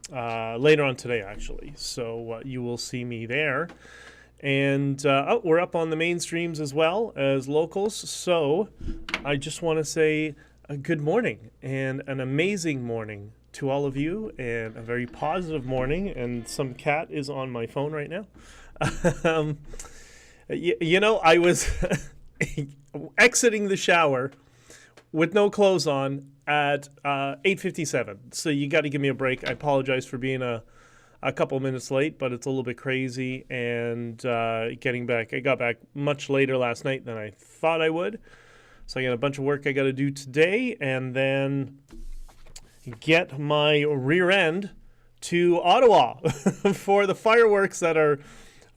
later on today, actually. So you will see me there. And we're up on the mainstreams as well as locals. So I just want to say a good morning and an amazing morning to all of you, and a very positive morning. And some cat is on my phone right now. I was exiting the shower with no clothes on at 8:57. So you got to give me a break. I apologize for being a couple minutes late, but it's a little bit crazy. And getting back, I got back much later last night than I thought I would. So I got a bunch of work I got to do today, and then get my rear end to Ottawa for the fireworks that are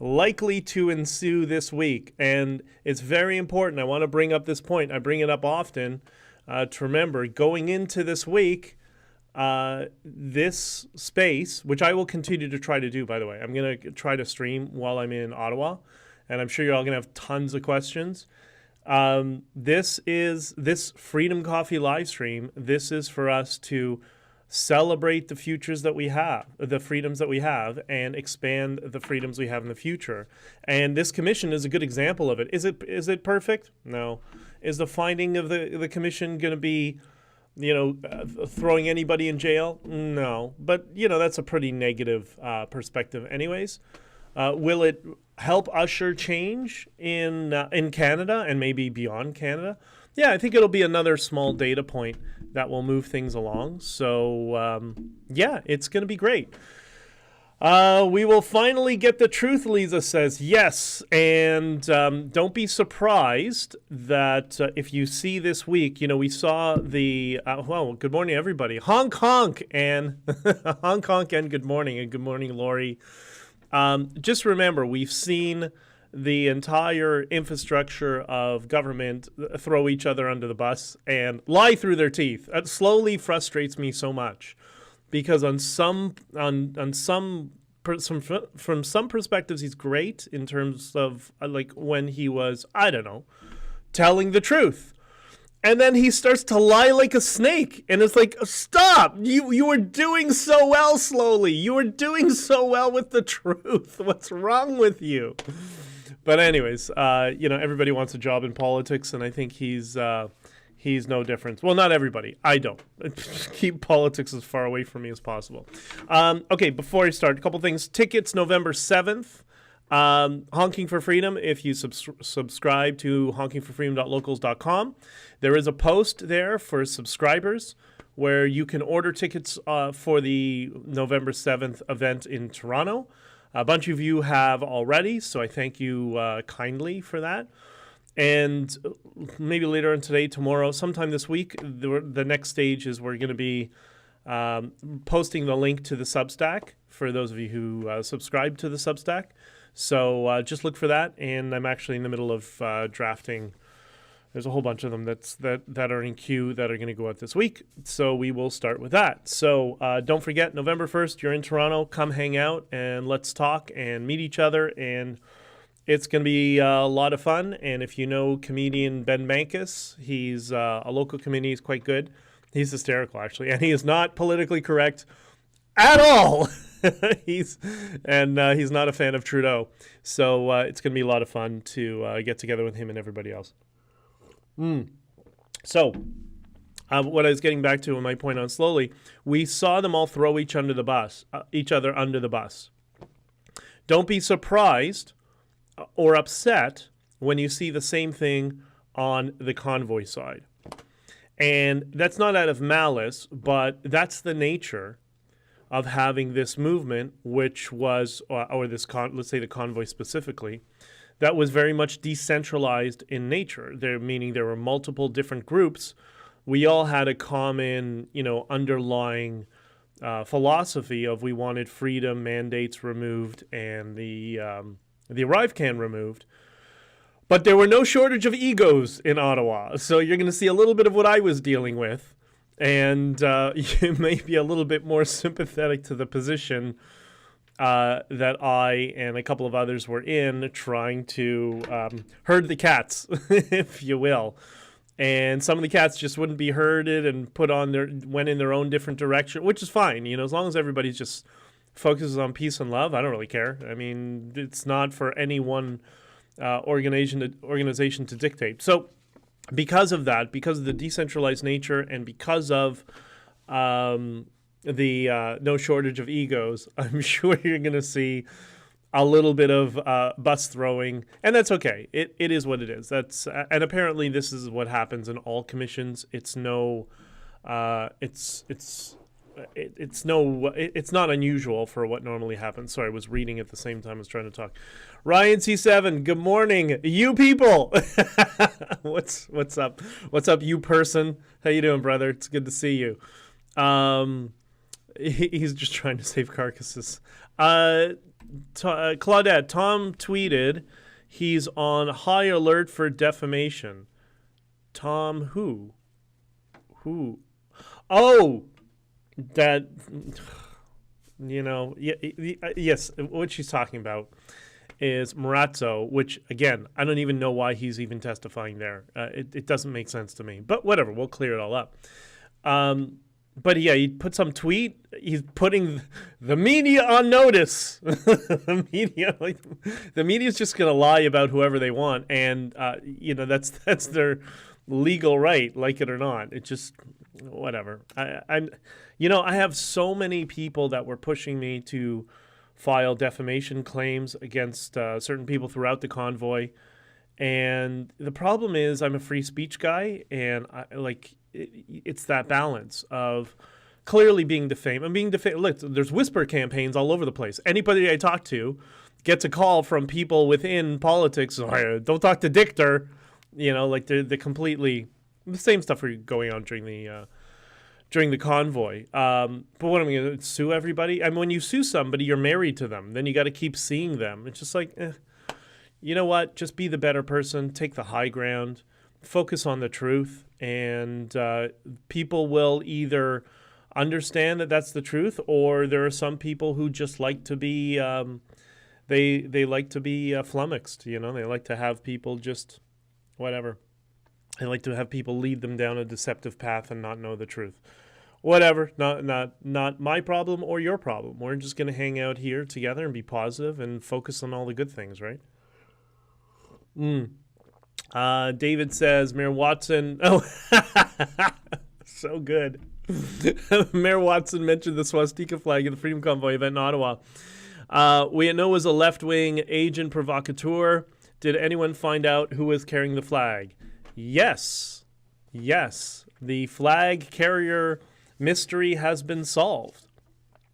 likely to ensue this week. And it's very important. I want to bring up this point. I bring it up often to remember going into this week, this space, which I will continue to try to do, by the way. I'm going to try to stream while I'm in Ottawa, and I'm sure you're all going to have tons of questions. This Freedom Coffee Livestream. This is for us to celebrate the futures that we have, the freedoms that we have, and expand the freedoms we have in the future. And this commission is a good example of it. Is it perfect? No. Is the finding of the commission going to be, throwing anybody in jail? No. But, that's a pretty negative perspective anyways. Will it help usher change in Canada and maybe beyond Canada? Yeah, I think it'll be another small data point that will move things along. So, it's going to be great. We will finally get the truth, Lisa says. Yes, and don't be surprised that if you see this week, we saw the, good morning, everybody. Honk, honk, and honk, honk, and good morning, Lori. Just remember, we've seen the entire infrastructure of government throw each other under the bus and lie through their teeth. That slowly frustrates me so much, because from some perspectives he's great in terms of like when he was, telling the truth. And then he starts to lie like a snake. And it's like, stop! You were doing so well slowly. You were doing so well with the truth. What's wrong with you? But anyways, everybody wants a job in politics, and I think he's no different. Well, not everybody. I don't. Keep politics as far away from me as possible. Okay, before I start, a couple things. Tickets November 7th. Honking for Freedom, if you subscribe to honkingforfreedom.locals.com, there is a post there for subscribers where you can order tickets for the November 7th event in Toronto. A bunch of you have already, so I thank you kindly for that. And maybe later on today, tomorrow, sometime this week, the next stage is we're going to be posting the link to the Substack for those of you who subscribe to the Substack. So just look for that, and I'm actually in the middle of drafting. There's a whole bunch of them that are in queue that are going to go out this week, so we will start with that. So don't forget, November 1st, you're in Toronto. Come hang out, and let's talk and meet each other, and it's going to be a lot of fun. And if you know comedian Ben Mankus, he's a local comedian. He's quite good. He's hysterical, actually, and he is not politically correct at all. He's not a fan of Trudeau. So it's going to be a lot of fun to get together with him and everybody else. So what I was getting back to, and my point on slowly, we saw them all throw each other under the bus. Don't be surprised or upset when you see the same thing on the convoy side. And that's not out of malice, but that's the nature of having this movement, which was, let's say the convoy specifically, that was very much decentralized in nature. Meaning there were multiple different groups. We all had a common, underlying philosophy of we wanted freedom, mandates removed, and the arrive can removed. But there were no shortage of egos in Ottawa. So you're going to see a little bit of what I was dealing with. And you may be a little bit more sympathetic to the position that I and a couple of others were in, trying to herd the cats, if you will. And some of the cats just wouldn't be herded and went in their own different direction, which is fine. As long as everybody just focuses on peace and love, I don't really care. I mean, it's not for any one organization to dictate. So because of that, because of the decentralized nature, and because of the no shortage of egos, I'm sure you're going to see a little bit of bus throwing, and that's okay. It is what it is. And apparently this is what happens in all commissions. It's not unusual for what normally happens. Sorry, I was reading at the same time I was trying to talk. Ryan C7, good morning, you people. What's up? What's up, you person? How you doing, brother? It's good to see you. He's just trying to save carcasses. Claudette, Tom tweeted he's on high alert for defamation. Tom who? Oh, that, yes, what she's talking about is Marazzo, which, again, I don't even know why he's even testifying there. It doesn't make sense to me. But whatever, we'll clear it all up. But yeah, he put some tweet. He's putting the media on notice. The media's just gonna lie about whoever they want, and that's their legal right, like it or not. It just whatever. I have so many people that were pushing me to file defamation claims against certain people throughout the convoy, and the problem is I'm a free speech guy, and it's that balance of clearly being defamed. I'm being defamed. Look, there's whisper campaigns all over the place. Anybody I talk to gets a call from people within politics. Oh, don't talk to Dichter. They're completely the same stuff going on during the convoy. But what am I going to sue everybody? I mean, when you sue somebody, you're married to them. Then you got to keep seeing them. It's just like, you know what? Just be the better person. Take the high ground. Focus on the truth, and people will either understand that that's the truth, or there are some people who just like to be they like to be flummoxed. They like to have people just whatever. They like to have people lead them down a deceptive path and not know the truth. Whatever, not my problem or your problem. We're just going to hang out here together and be positive and focus on all the good things, right? David says, Mayor Watson. Oh, so good. Mayor Watson mentioned the swastika flag at the Freedom Convoy event in Ottawa. We know it was a left-wing agent provocateur. Did anyone find out who was carrying the flag? Yes. The flag carrier mystery has been solved.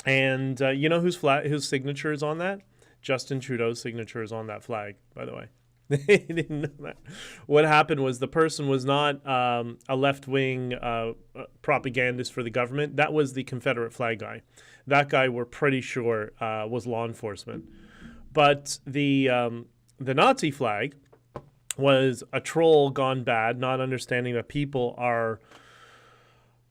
And you know whose signature is on that? Justin Trudeau's signature is on that flag, by the way. They didn't know that. What happened was the person was not a left-wing propagandist for the government. That was the Confederate flag guy. That guy, we're pretty sure, was law enforcement. But the Nazi flag was a troll gone bad, not understanding that people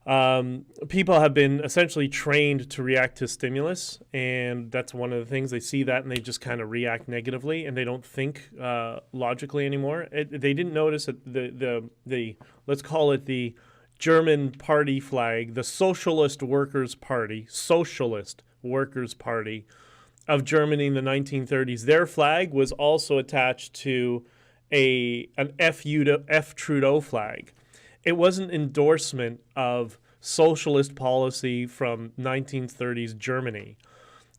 have been essentially trained to react to stimulus, and that's one of the things. They see that and they just kind of react negatively, and they don't think logically anymore. They didn't notice that the let's call it the German party flag, the Socialist Workers' Party of Germany in the 1930s. Their flag was also attached to an F Trudeau flag. It was an endorsement of socialist policy from 1930s Germany.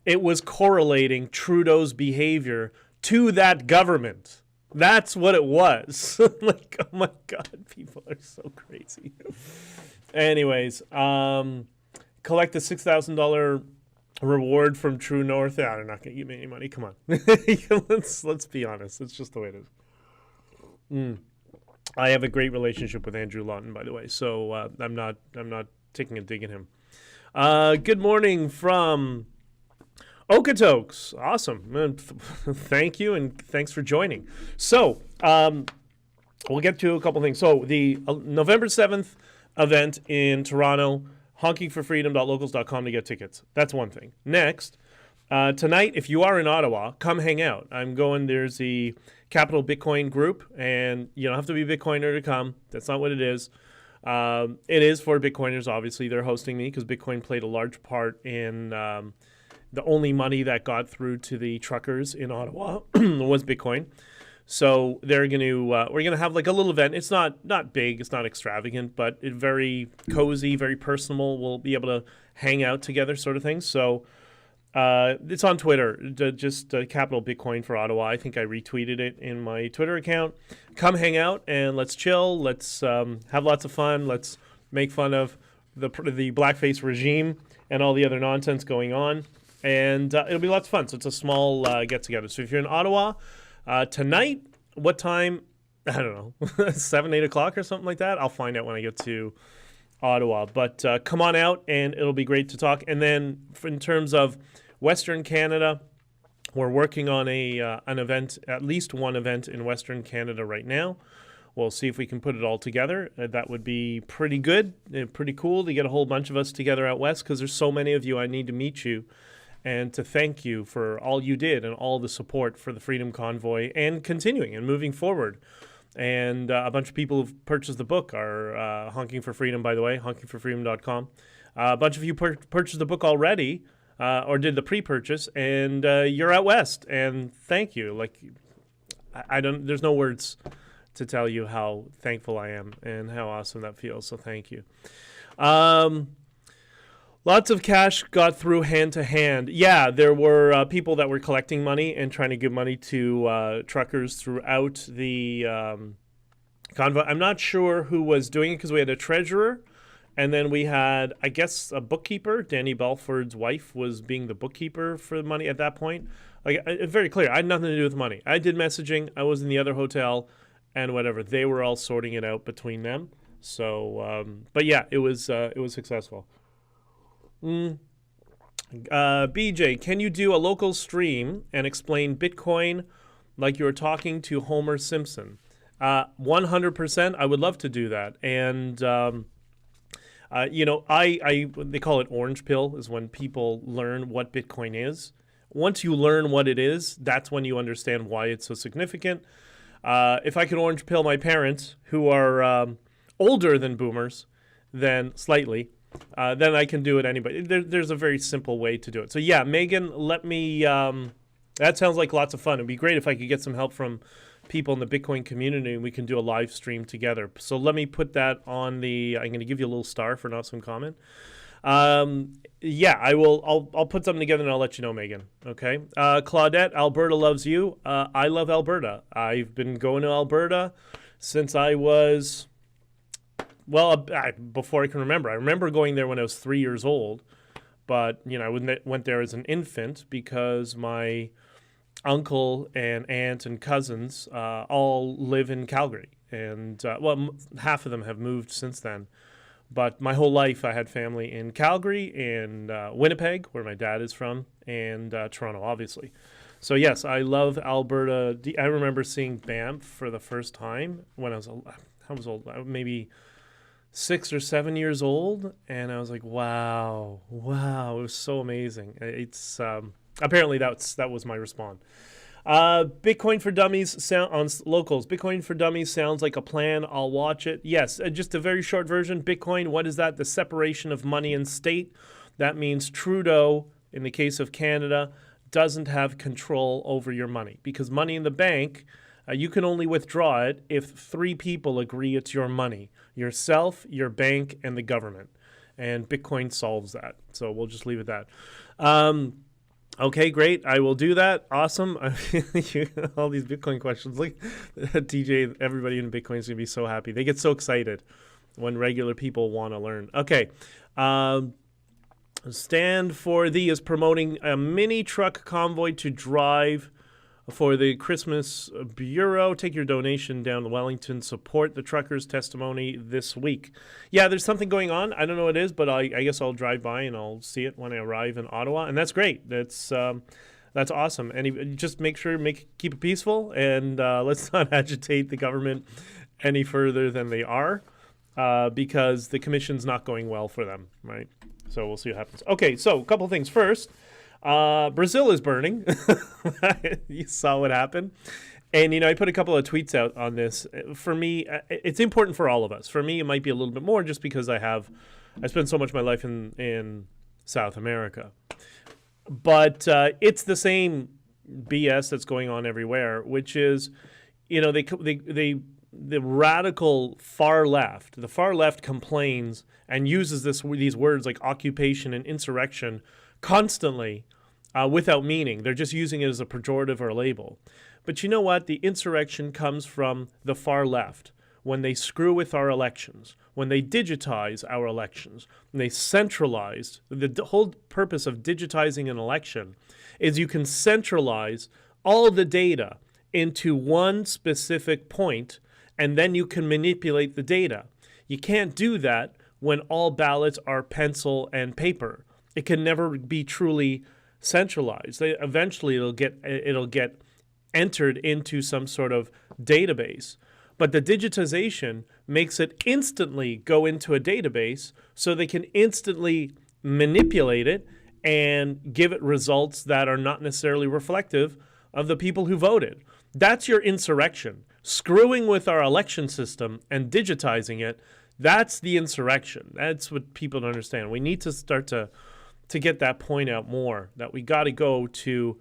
It was correlating Trudeau's behavior to that government. That's what it was. Like, oh my God, people are so crazy. Anyways, collect a $6,000 reward from True North. They're not going to give me any money. Come on. Let's be honest. It's just the way it is. I have a great relationship with Andrew Lawton, by the way, so I'm not taking a dig at him. Good morning from Okotoks. Awesome. Thank you, and thanks for joining. So we'll get to a couple things. So the November 7th event in Toronto, honkingforfreedom.locals.com to get tickets. That's one thing. Next, Tonight, if you are in Ottawa, come hang out. There's the Capital Bitcoin group, and you don't have to be a Bitcoiner to come. That's not what it is. It is for Bitcoiners, obviously. They're hosting me because Bitcoin played a large part in the only money that got through to the truckers in Ottawa was Bitcoin. So we're gonna have like a little event. It's not big, it's not extravagant, but it's very cozy, very personal. We'll be able to hang out together, sort of thing. So it's on Twitter, just Capital Bitcoin for Ottawa. I think I retweeted it in my Twitter account. Come hang out and let's chill. Let's have lots of fun. Let's make fun of the blackface regime and all the other nonsense going on. And it'll be lots of fun. So it's a small get-together. So if you're in Ottawa tonight, what time? I don't know, 7, 8 o'clock or something like that. I'll find out when I get to Ottawa. But come on out, and it'll be great to talk. And then in terms of Western Canada, we're working on an event, at least one event in Western Canada right now. We'll see if we can put it all together. That would be pretty good, pretty cool to get a whole bunch of us together out west because there's so many of you. I need to meet you and to thank you for all you did and all the support for the Freedom Convoy and continuing and moving forward. And a bunch of people who've purchased the book are Honking For Freedom, by the way, honkingforfreedom.com. A bunch of you purchased the book already or did the pre-purchase, and you're out west. And thank you. Like, there's no words to tell you how thankful I am and how awesome that feels. So thank you. Lots of cash got through hand to hand. Yeah, there were people that were collecting money and trying to give money to truckers throughout the convoy. I'm not sure who was doing it because we had a treasurer, and then we had, I guess, a bookkeeper. Danny Belford's wife was being the bookkeeper for the money at that point. Like, very clear. I had nothing to do with the money. I did messaging. I was in the other hotel, and whatever. They were all sorting it out between them. So, but yeah, it was successful. BJ, can you do a local stream and explain Bitcoin like you were talking to Homer Simpson? 100%. I would love to do that. And, they call it orange pill is when people learn what Bitcoin is. Once you learn what it is, that's when you understand why it's so significant. If I could orange pill my parents, who are older than boomers, then slightly, then I can do it anybody. There's a very simple way to do it. So yeah, Megan, let me, that sounds like lots of fun. It'd be great if I could get some help from people in the Bitcoin community and we can do a live stream together. So let me put that on I'm going to give you a little star for an awesome comment. Yeah, I will. I'll put something together and I'll let you know, Megan. Okay. Claudette, Alberta loves you. I love Alberta. I've been going to Alberta since I was, before I can remember. I remember going there when I was 3 years old, but I went there as an infant because my uncle and aunt and cousins all live in Calgary, and half of them have moved since then. But my whole life, I had family in Calgary and Winnipeg, where my dad is from, and Toronto, obviously. So yes, I love Alberta. I remember seeing Banff for the first time when I was old, maybe 6 or 7 years old, and I was like, wow, it was so amazing. It's apparently that was my response. Bitcoin for Dummies on locals. Bitcoin for Dummies sounds like a plan. I'll watch it. Yes, just a very short version. Bitcoin, what is that? The separation of money and state. That means Trudeau, in the case of Canada, doesn't have control over your money, because money in the bank, you can only withdraw it if 3 people agree it's your money: yourself, your bank, and the government. And Bitcoin solves that. So we'll just leave it at that. Okay, great. I will do that. Awesome. All these Bitcoin questions. Like TJ, everybody in Bitcoin is going to be so happy. They get so excited when regular people want to learn. Okay. Stand for Thee is promoting a mini truck convoy to drive for the Christmas Bureau. Take your donation down to Wellington. Support the truckers' testimony this week. Yeah, there's something going on. I don't know what it is, but I guess I'll drive by and I'll see it when I arrive in Ottawa, and that's great. That's awesome. And just make sure keep it peaceful, and let's not agitate the government any further than they are, because the commission's not going well for them, right? So we'll see what happens. Okay, so a couple things. First, Brazil is burning. You saw what happened. And, I put a couple of tweets out on this. For me, it's important for all of us. For me, it might be a little bit more just because I spent so much of my life in South America. But it's the same BS that's going on everywhere, which is, the radical far left, complains and uses these words like occupation and insurrection constantly without meaning. They're just using it as a pejorative or a label. But you know what? The insurrection comes from the far left when they screw with our elections, when they digitize our elections, when they centralize. The whole purpose of digitizing an election is you can centralize all the data into one specific point, and then you can manipulate the data. You can't do that when all ballots are pencil and paper. It can never be truly centralized. Eventually, it'll get entered into some sort of database. But the digitization makes it instantly go into a database so they can instantly manipulate it and give it results that are not necessarily reflective of the people who voted. That's your insurrection. Screwing with our election system and digitizing it, that's the insurrection. That's what people don't understand. We need to start to get that point out more, that we got to go to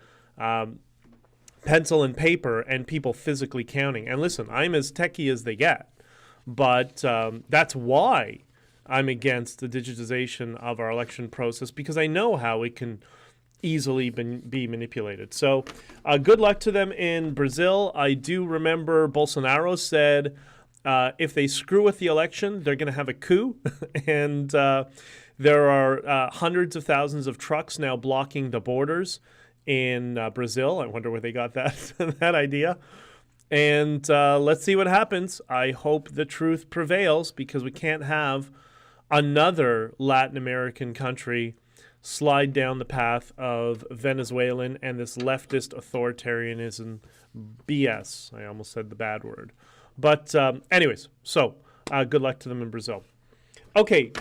pencil and paper and people physically counting. And listen, I'm as techie as they get, but that's why I'm against the digitization of our election process, because I know how it can easily be manipulated. So good luck to them in Brazil. I do remember Bolsonaro said if they screw with the election, they're going to have a coup. And there are hundreds of thousands of trucks now blocking the borders in Brazil. I wonder where they got that idea. And let's see what happens. I hope the truth prevails, because we can't have another Latin American country slide down the path of Venezuelan and this leftist authoritarianism BS. I almost said the bad word. But anyways, so good luck to them in Brazil. Okay,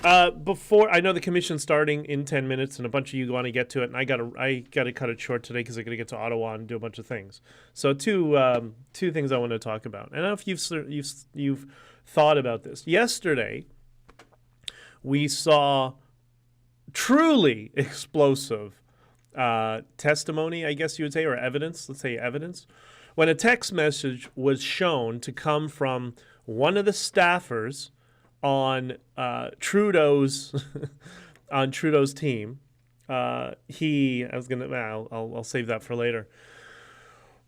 before I know the commission's starting in 10 minutes, and a bunch of you want to get to it, and I gotta cut it short today because I gotta get to Ottawa and do a bunch of things. So two things I want to talk about. And I don't know if you've thought about this. Yesterday, we saw truly explosive testimony, I guess you would say, or evidence. Let's say evidence, when a text message was shown to come from one of the staffers on Trudeau's team. I'll save that for later.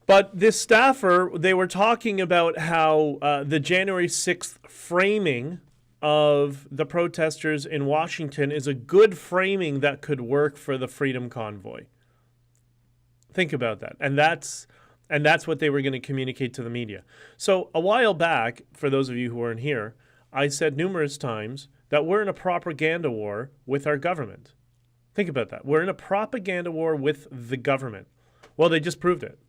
But this staffer, they were talking about how the January 6th framing of the protesters in Washington is a good framing that could work for the Freedom Convoy. Think about that. And that's what they were going to communicate to the media. So a while back, for those of you who weren't here, I said numerous times that we're in a propaganda war with our government. Think about that. We're in a propaganda war with the government. Well, they just proved it,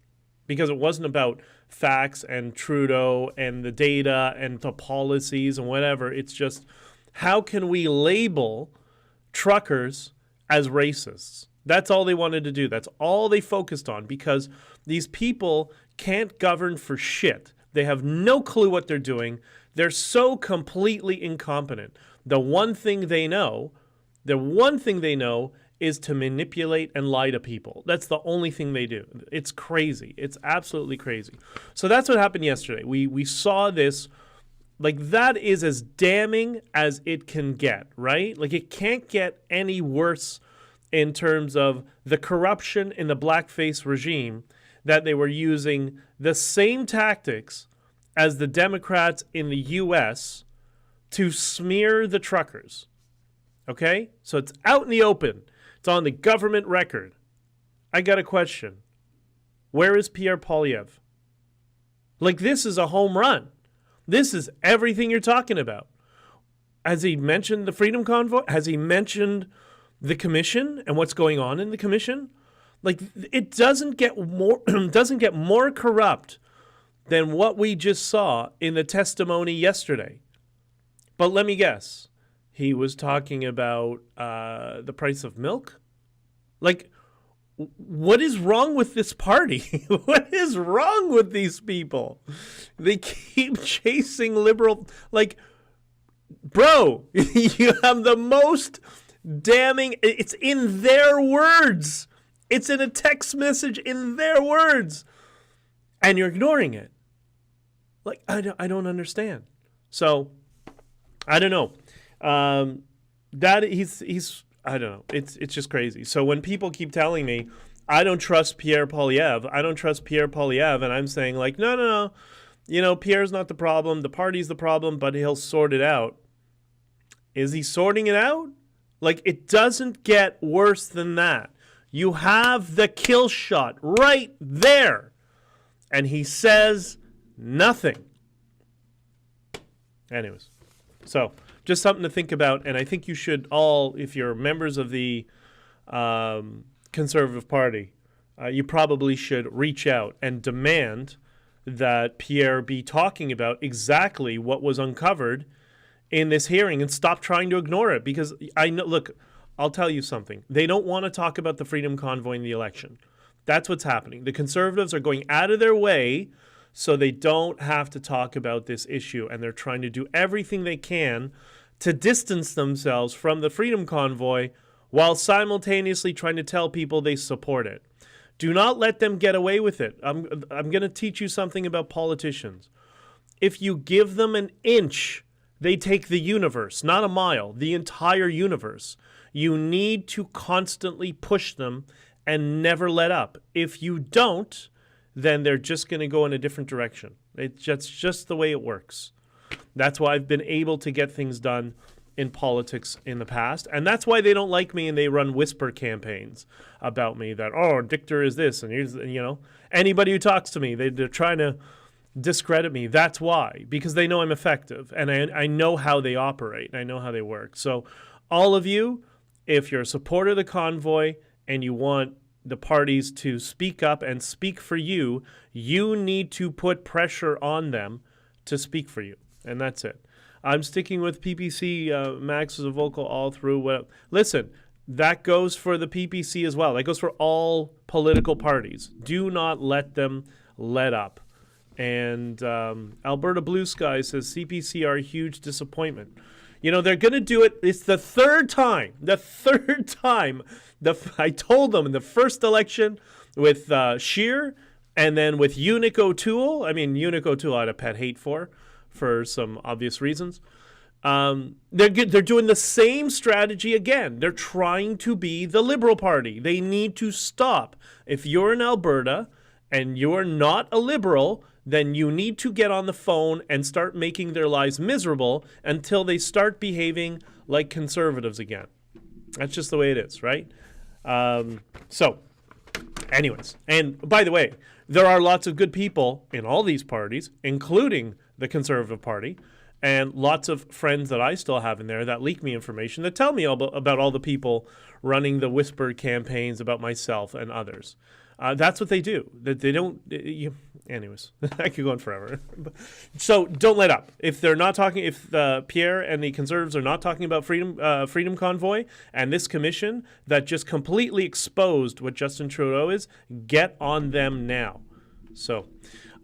because it wasn't about facts and Trudeau and the data and the policies and whatever. It's just, how can we label truckers as racists? That's all they wanted to do. That's all they focused on, because these people can't govern for shit. They have no clue what they're doing. They're so completely incompetent. The one thing they know is to manipulate and lie to people. That's the only thing they do. It's crazy. It's absolutely crazy. So that's what happened yesterday. We saw this. Like, that is as damning as it can get, right? Like, it can't get any worse in terms of the corruption in the blackface regime, that they were using the same tactics as the Democrats in the U.S. to smear the truckers. Okay? So it's out in the open. It's on the government record. I got a question. Where is Pierre Poilievre? Like, this is a home run. This is everything you're talking about. Has he mentioned the Freedom Convoy? Has he mentioned the commission and what's going on in the commission? Like, it doesn't get more corrupt than what we just saw in the testimony yesterday. But let me guess. He was talking about the price of milk? Like, what is wrong with this party? What is wrong with these people? They keep chasing liberal, like, bro, you have the most damning, it's in their words. It's in a text message in their words. And you're ignoring it. Like, I don't understand. So, I don't know. That he's I don't know. It's just crazy. So when people keep telling me, I don't trust Pierre Poilievre, and I'm saying like, no. You know, Pierre's not the problem. The party's the problem, but he'll sort it out. Is he sorting it out? Like, it doesn't get worse than that. You have the kill shot right there. And he says nothing. Anyways, so just something to think about. And I think you should all, if you're members of the Conservative Party, you probably should reach out and demand that Pierre be talking about exactly what was uncovered in this hearing and stop trying to ignore it. Because I know, look, I'll tell you something. They don't want to talk about the Freedom Convoy in the election. That's what's happening. The Conservatives are going out of their way so they don't have to talk about this issue. And they're trying to do everything they can to distance themselves from the Freedom Convoy while simultaneously trying to tell people they support it. Do not let them get away with it. I'm going to teach you something about politicians. If you give them an inch, they take the universe, not a mile, the entire universe. You need to constantly push them and never let up. If you don't, then they're just going to go in a different direction. It's just the way it works. That's why I've been able to get things done in politics in the past. And that's why they don't like me and they run whisper campaigns about me that, oh, Dichter is this. And here's, you know, anybody who talks to me, they're trying to discredit me. That's why, because they know I'm effective and I know how they operate and I know how they work. So all of you, if you're a supporter of the convoy and you want the parties to speak up and speak for you, you need to put pressure on them to speak for you. And that's it. I'm sticking with PPC. Max is a vocal all through. Listen, that goes for the PPC as well. That goes for all political parties. Do not let them let up. And Alberta Blue Sky says CPC are a huge disappointment. You know, they're going to do it. It's the third time. I told them in the first election with Scheer and then with Unic O'Toole. I mean, Unic O'Toole I had a pet hate for some obvious reasons. They're doing the same strategy again. They're trying to be the Liberal Party. They need to stop. If you're in Alberta and you're not a Liberal, then you need to get on the phone and start making their lives miserable until they start behaving like Conservatives again. That's just the way it is, right? So, anyways, and by the way, there are lots of good people in all these parties, including the Conservative Party, and lots of friends that I still have in there that leak me information that tell me about all the people running the whispered campaigns about myself and others. That's what they do. That they don't. Anyways, I could go on forever. So don't let up. If they're not talking, if Pierre and the Conservatives are not talking about Freedom Convoy and this commission that just completely exposed what Justin Trudeau is, get on them now. So,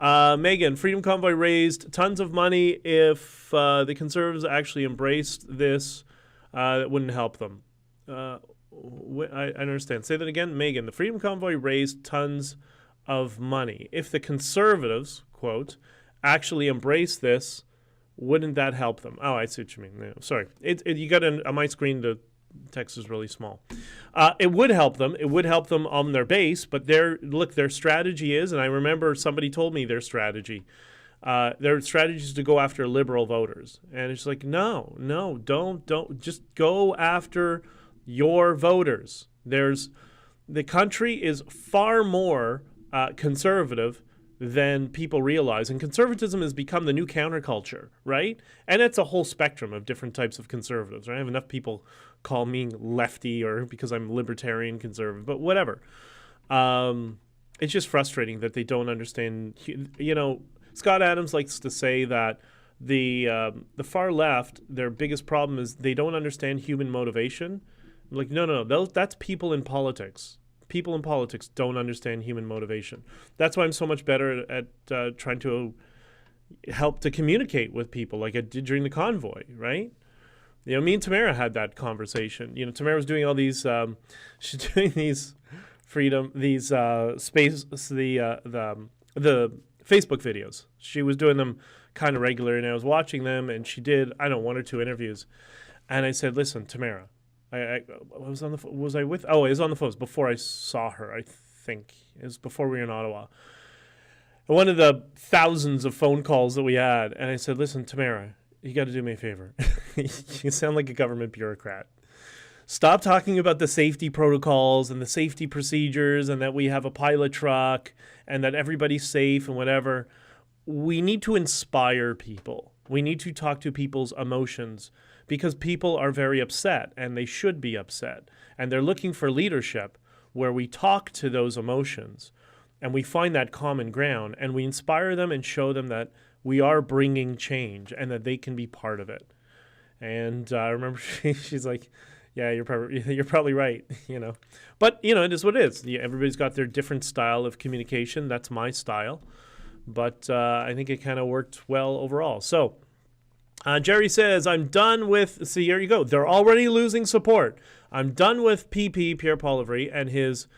Megan, Freedom Convoy raised tons of money. If the Conservatives actually embraced this, it wouldn't help them. I understand. Say that again, Megan. The Freedom Convoy raised tons of money. If the Conservatives, quote, actually embrace this, wouldn't that help them? Oh, I see what you mean. No, sorry. You got on my screen, the text is really small. It would help them. It would help them on their base, but their strategy is, and I remember somebody told me their strategy. Their strategy is to go after Liberal voters. And it's like, no, don't. Just go after your voters. The country is far more conservative than people realize. And conservatism has become the new counterculture, right? And it's a whole spectrum of different types of conservatives. Right? I have enough people call me lefty or because I'm libertarian conservative, but whatever. It's just frustrating that they don't understand. You know, Scott Adams likes to say that the far left, their biggest problem is they don't understand human motivation. Like, no, that's people in politics. people in politics don't understand human motivation. That's why I'm so much better at trying to help to communicate with people, like I did during the convoy, right? You know, me and Tamara had that conversation. You know, Tamara was doing all these, she's doing these space, the Facebook videos. She was doing them kind of regular, and I was watching them, and she did, I don't know, 1 or 2 interviews. And I said, listen, Tamara, I was on the phone. Was I with? Oh, I was on the phone. It was before I saw her, I think. It was before we were in Ottawa. One of the thousands of phone calls that we had. And I said, listen, Tamara, you got to do me a favor. You sound like a government bureaucrat. Stop talking about the safety protocols and the safety procedures and that we have a pilot truck and that everybody's safe and whatever. We need to inspire people. We need to talk to people's emotions because people are very upset and they should be upset. And they're looking for leadership where we talk to those emotions and we find that common ground and we inspire them and show them that we are bringing change and that they can be part of it. And I remember she's like, yeah, you're probably right, you know. But, you know, it is what it is. Everybody's got their different style of communication. That's my style. But I think it kind of worked well overall. So Jerry says, I'm done with, see, here you go. They're already losing support. I'm done with PP, Pierre Poilievre, and his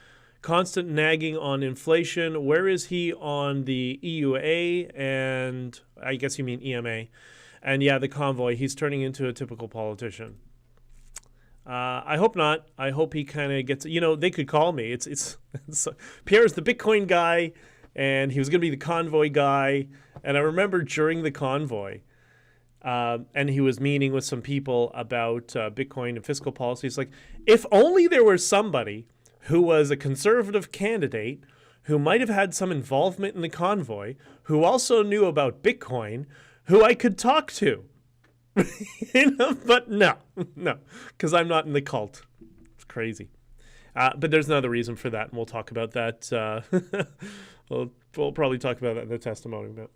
constant nagging on inflation. Where is he on the EUA? And I guess you mean EMA. And yeah, the convoy. He's turning into a typical politician. I hope not. I hope he kind of gets, you know, they could call me. It's Pierre's the Bitcoin guy, and he was going to be the convoy guy. And I remember during the convoy, and he was meeting with some people about Bitcoin and fiscal policy. It's like, if only there was somebody who was a conservative candidate who might have had some involvement in the convoy, who also knew about Bitcoin, who I could talk to. You know, but no, because I'm not in the cult. It's crazy. But there's another reason for that, and we'll talk about that. We'll probably talk about that in the testimony. But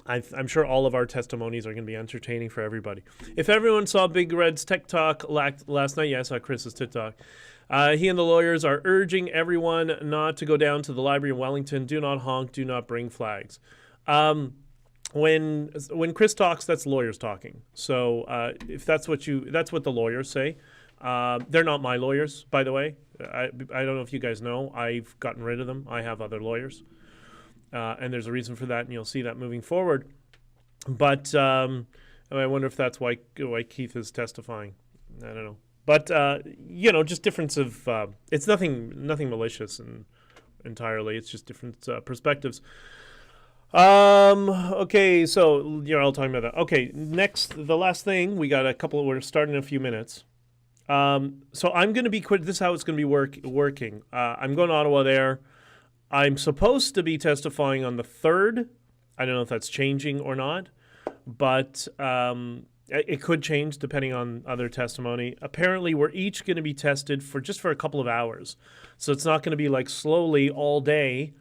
I'm sure all of our testimonies are going to be entertaining for everybody. If everyone saw Big Red's TikTok last night, yeah, I saw Chris's TikTok. He and the lawyers are urging everyone not to go down to the library in Wellington. Do not honk. Do not bring flags. When Chris talks, that's lawyers talking. So if that's what the lawyers say. They're not my lawyers, by the way. I don't know if you guys know. I've gotten rid of them. I have other lawyers. And there's a reason for that, and you'll see that moving forward. But I wonder if that's why Keith is testifying. I don't know. But, you know, just difference of it's nothing malicious and entirely. It's just different perspectives. Okay, so you're all talking about that. Okay, next, the last thing, we're starting in a few minutes. So I'm going to be this is how it's going to be working. I'm going to Ottawa there. I'm supposed to be testifying on the 3rd. I don't know if that's changing or not, but it could change depending on other testimony. Apparently, we're each going to be tested for a couple of hours. So it's not going to be like slowly all day.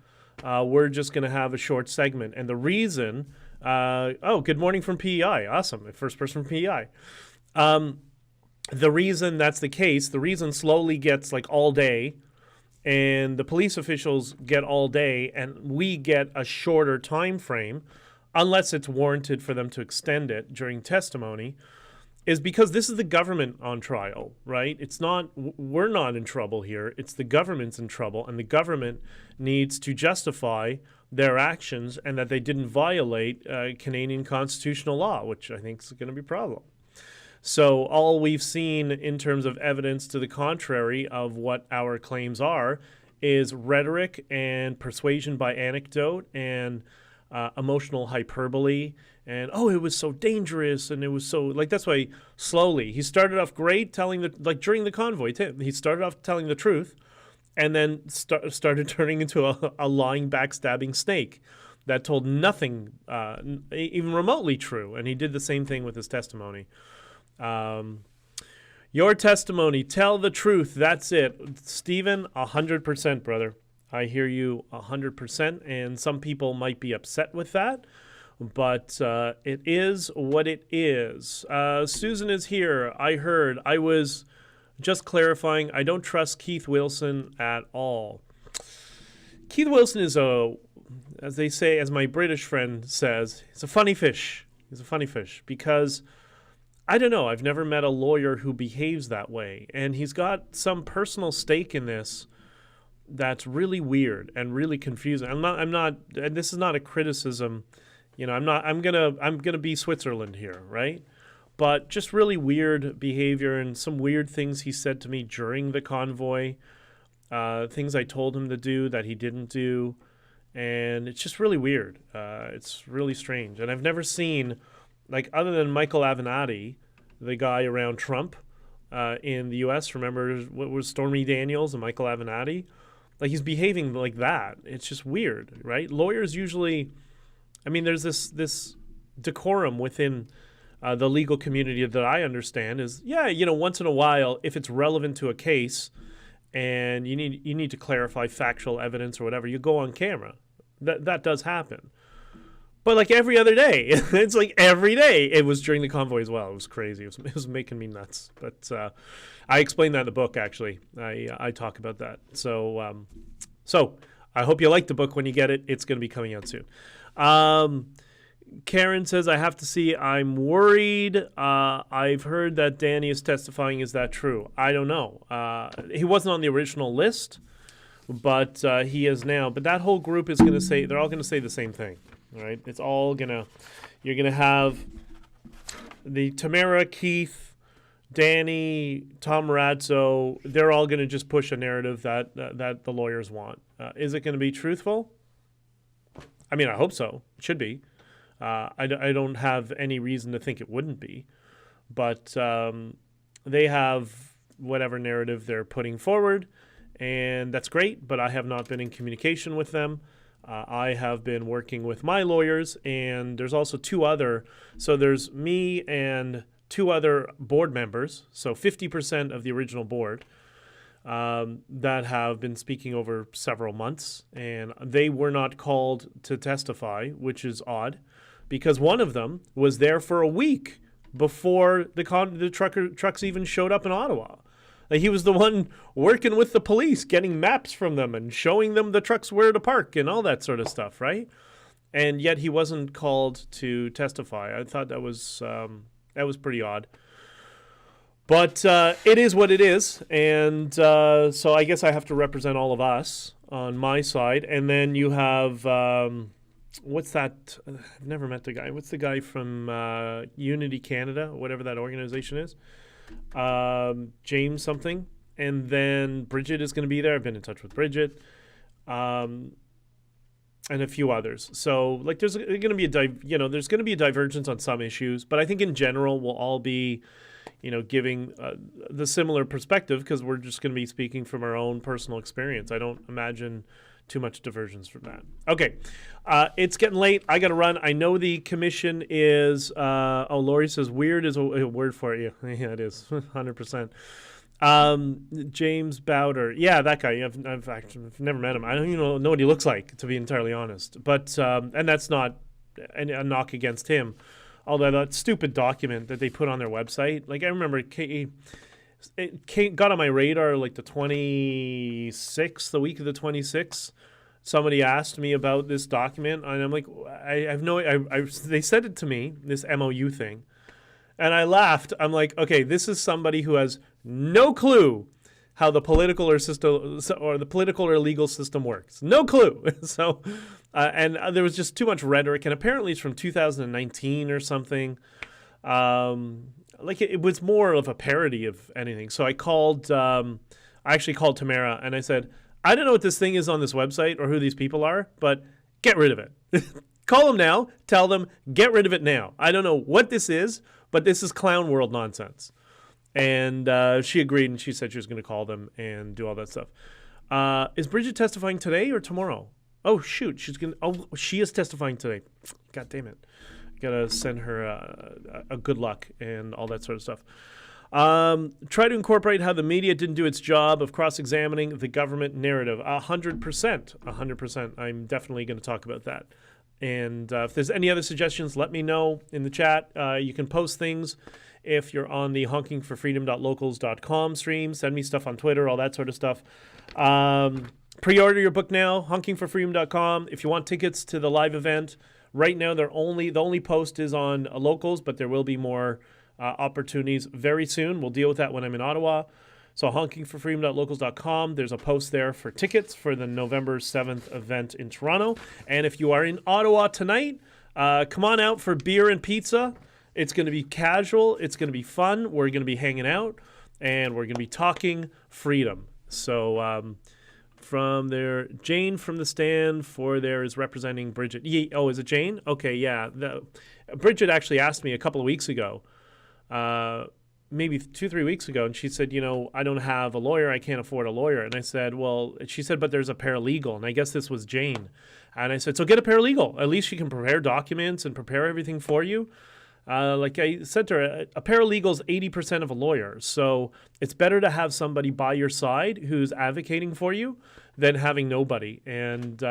We're just going to have a short segment. And the reason, good morning from PEI. Awesome. The first person from PEI. The reason that's the case, the reason slowly gets like all day and the police officials get all day and we get a shorter time frame, unless it's warranted for them to extend it during testimony, is because this is the government on trial, right? We're not in trouble here. It's the government's in trouble, and the government needs to justify their actions and that they didn't violate Canadian constitutional law, which I think is going to be a problem. So all we've seen in terms of evidence to the contrary of what our claims are is rhetoric and persuasion by anecdote and emotional hyperbole. And, it was so dangerous, and it was so, that's why slowly, he started off great telling during the convoy, he started off telling the truth, and then started turning into a lying, backstabbing snake that told nothing even remotely true, and he did the same thing with his testimony. Your testimony, tell the truth, that's it. Stephen, 100%, brother. I hear you 100%, and some people might be upset with that. But it is what it is. Susan is here. I heard. I was Just clarifying, I don't trust Keith Wilson at all. Keith Wilson is as they say, as my British friend says, he's a funny fish. He's a funny fish because, I don't know, I've never met a lawyer who behaves that way. And he's got some personal stake in this that's really weird and really confusing. I'm not, and this is not a criticism, I'm gonna be Switzerland here, right? But just really weird behavior and some weird things he said to me during the convoy, things I told him to do that he didn't do. And it's just really weird. It's really strange. And I've never seen, other than Michael Avenatti, the guy around Trump in the U.S., remember what was Stormy Daniels and Michael Avenatti? He's behaving like that. It's just weird, right? Lawyers usually, there's this decorum within the legal community that I understand is, once in a while, if it's relevant to a case and you need to clarify factual evidence or whatever, you go on camera. That does happen. But every other day, it's every day. It was during the convoy as well. It was crazy. It was making me nuts. But I explained that in the book, actually. I talk about that. So I hope you like the book when you get it. It's going to be coming out soon. Karen says, I have to see. I'm worried. I've heard that Danny is testifying. Is that true? I don't know. He wasn't on the original list, but he is now. But that whole group is going to say, they're all going to say the same thing. Right? It's all you're going to have the Tamara, Keith, Danny, Tom Razzo, they're all going to just push a narrative that the lawyers want. Is it going to be truthful? I hope so. It should be. I don't have any reason to think it wouldn't be. But they have whatever narrative they're putting forward, and that's great, but I have not been in communication with them. I have been working with my lawyers, and there's also so there's me and two other board members, so 50% of the original board, that have been speaking over several months, and they were not called to testify, which is odd, because one of them was there for a week before the trucks even showed up in Ottawa. He was the one working with the police, getting maps from them and showing them the trucks where to park and all that sort of stuff, right? And yet he wasn't called to testify. I thought that was pretty odd. But it is what it is. And so I guess I have to represent all of us on my side. And then you have, what's that? I've never met the guy. What's the guy from Unity Canada, whatever that organization is? James something, and then Bridget is going to be there. I've been in touch with Bridget, and a few others. So there's going to be there's going to be a divergence on some issues, but I think in general we'll all be, giving the similar perspective because we're just going to be speaking from our own personal experience. I don't imagine too much divergence from that. Okay, it's getting late. I got to run. I know the commission is, Lori says weird is a word for you. Yeah, it is, 100%. James Bowder. Yeah, that guy. I've never met him. I don't even know what he looks like, to be entirely honest. But, and that's not a knock against him. Although that stupid document that they put on their website, I remember it got on my radar the 26th, the week of the 26th. Somebody asked me about this document, and I'm like, they said it to me, this MOU thing, and I laughed. I'm like, okay, this is somebody who has no clue how the political or legal system works. No clue. So, and there was just too much rhetoric, and apparently it's from 2019 or something. It was more of a parody of anything. So I actually called Tamara and I said, I don't know what this thing is on this website or who these people are, but get rid of it. Call them now. Tell them, get rid of it now. I don't know what this is, but this is clown world nonsense. And she agreed, and she said she was going to call them and do all that stuff. Is Bridget testifying today or tomorrow? Oh, shoot. She is testifying today. God damn it. Gotta send her a good luck and all that sort of stuff. Try to incorporate how the media didn't do its job of cross-examining the government narrative. 100%. I'm definitely going to talk about that. And if there's any other suggestions, let me know in the chat. You can post things if you're on the honkingforfreedom.locals.com stream. Send me stuff on Twitter, all that sort of stuff. Pre-order your book now, honkingforfreedom.com. If you want tickets to the live event, right now the only post is on locals, but there will be more opportunities very soon. We'll deal with that when I'm in Ottawa. So honkingforfreedom.locals.com, there's a post there for tickets for the November 7th event in Toronto. And if you are in Ottawa tonight, come on out for beer and pizza. It's going to be casual. It's going to be fun. We're going to be hanging out, and we're going to be talking freedom. So from there, Jane from the stand for there is representing Bridget. Oh, is it Jane? Okay, yeah. Bridget actually asked me a couple of weeks ago, maybe 2-3 weeks ago, and she said, I don't have a lawyer. I can't afford a lawyer. And I said, well, she said, but there's a paralegal. And I guess this was Jane. And I said, so get a paralegal. At least she can prepare documents and prepare everything for you. Like I said to her, a paralegal is 80% of a lawyer. So it's better to have somebody by your side who's advocating for you than having nobody. And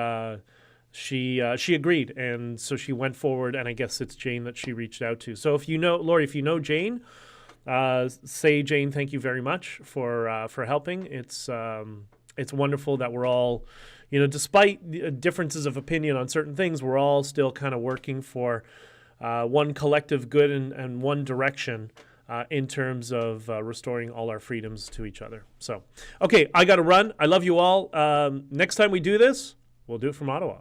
she agreed. And so she went forward, and I guess it's Jane that she reached out to. So if you know, Lori, if you know Jane, say, Jane, thank you very much for helping. It's wonderful that we're all, despite differences of opinion on certain things, we're all still kind of working for one collective good and one direction in terms of restoring all our freedoms to each other. So, okay, I got to run. I love you all. Next time we do this, we'll do it from Ottawa.